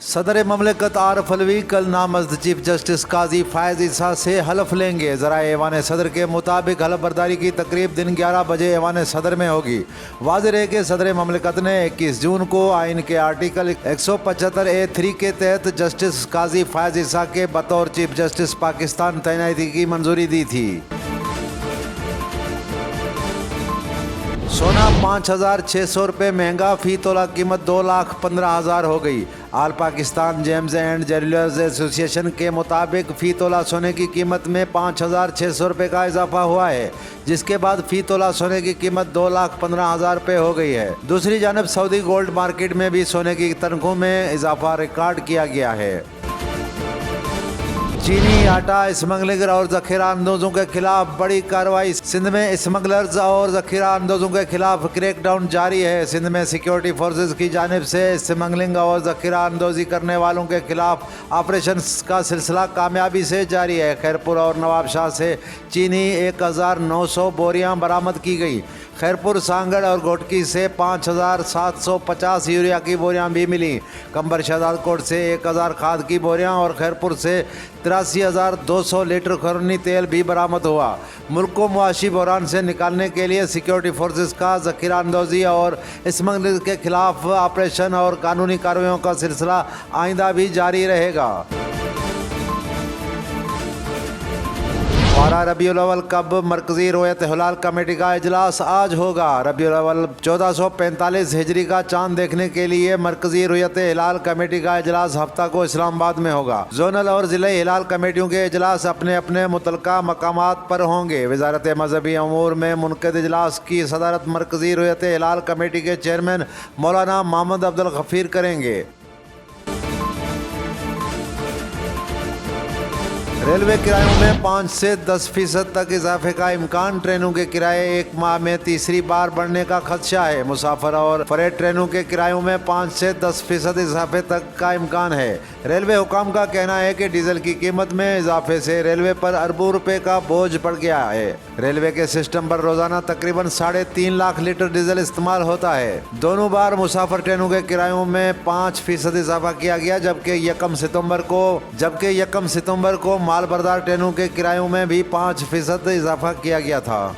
सदर ममलिकत आरफ अलवी कल नामजद चीफ जस्टिस काजी फायज ईसा से हलफ लेंगे। ज़रा ऐवान सदर के मुताबिक हलफ बर्दारी की तकरीब दिन 11 बजे ऐवान सदर में होगी। वाज़ेह है कि सदर ममलिकत ने 21 जून को आइन के आर्टिकल 175A(3) के तहत जस्टिस काजी फायज ईसा के बतौर चीफ जस्टिस पाकिस्तान तैनाती की मंजूरी दी थी। सोना 5,600 रुपये महंगा, फ़ी तोला कीमत 2,15,000 हो गई। All Pakistan gems and jewellers association के मुताबिक फ़ी तोला सोने की कीमत में 5,600 रुपये का इजाफा हुआ है, जिसके बाद फ़ी तोला सोने की कीमत 2,15,000 रुपये हो गई है। दूसरी जानब सऊदी गोल्ड मार्केट में भी सोने की तनख्वाह में इजाफा रिकॉर्ड किया गया है। चीनी आटा स्मगलर और जखीरा अंदोजों के खिलाफ बड़ी कार्रवाई। सिंध में स्मगलर्स और जखीरा अंदोजों के खिलाफ क्रैकडाउन जारी है। सिंध में सिक्योरिटी फोर्सेज की जानिब से स्मगलिंग और जखीरा अंदोजी करने वालों के खिलाफ ऑपरेशन का सिलसिला कामयाबी से जारी है। खैरपुर और नवाबशाह से चीनी 1,900 बोरियां बरामद की गई। खैरपुर, सांगड़ और घोटकी से 5,750 यूरिया की बोरियां भी मिली। कंबर शहजादकोट से 1,000 खाद की बोरियां और खैरपुर से 83,200 लीटर खरूनी तेल भी बरामद हुआ। मुल्क को मुआशी बहरान से निकालने के लिए सिक्योरिटी फोर्सेज का जखीरा अंदोजी और स्मगलिंग के खिलाफ ऑपरेशन और कानूनी कार्रवाइयों का सिलसिला आइंदा भी जारी रहेगा। 12 रबीउल अव्वल कब मरकजी रोयत हिलाल कमेटी का इजलास आज होगा। रबीउल अव्वल 1445 हिजरी का चांद देखने के लिए मरकजी रोयत हिलाल कमेटी का इजलास हफ्ता को इस्लामाबाद में होगा। जोनल और जिले हिलाल कमेटियों के इजलास अपने अपने मुतलका मकामात पर होंगे। वजारत मजहबी अमूर में मुनक़िद इजलास की सदारत मरकजी रोयत हिलाल कमेटी के चेयरमैन मौलाना मोहम्मद अब्दुल गफीर करेंगे। रेलवे किरायों में 5 से 10% तक इजाफे का इम्कान। ट्रेनों के किराए एक माह में तीसरी बार बढ़ने का खदशा है। मुसाफिर और फरेट ट्रेनों के किरायों में 5 से 10% इजाफे तक का इम्कान है। रेलवे हुकाम का कहना है कि डीजल की कीमत में इजाफे से रेलवे पर अरबों रुपए का बोझ पड़ गया है। रेलवे के सिस्टम पर रोजाना तकरीबन 3.5 लाख लीटर डीजल इस्तेमाल होता है। दोनों बार मुसाफिर ट्रेनों के किरायों में 5% इजाफा किया गया, जबकि 1 सितंबर को माल बरदार ट्रेनों के किरायों में भी 5% इजाफा किया गया था।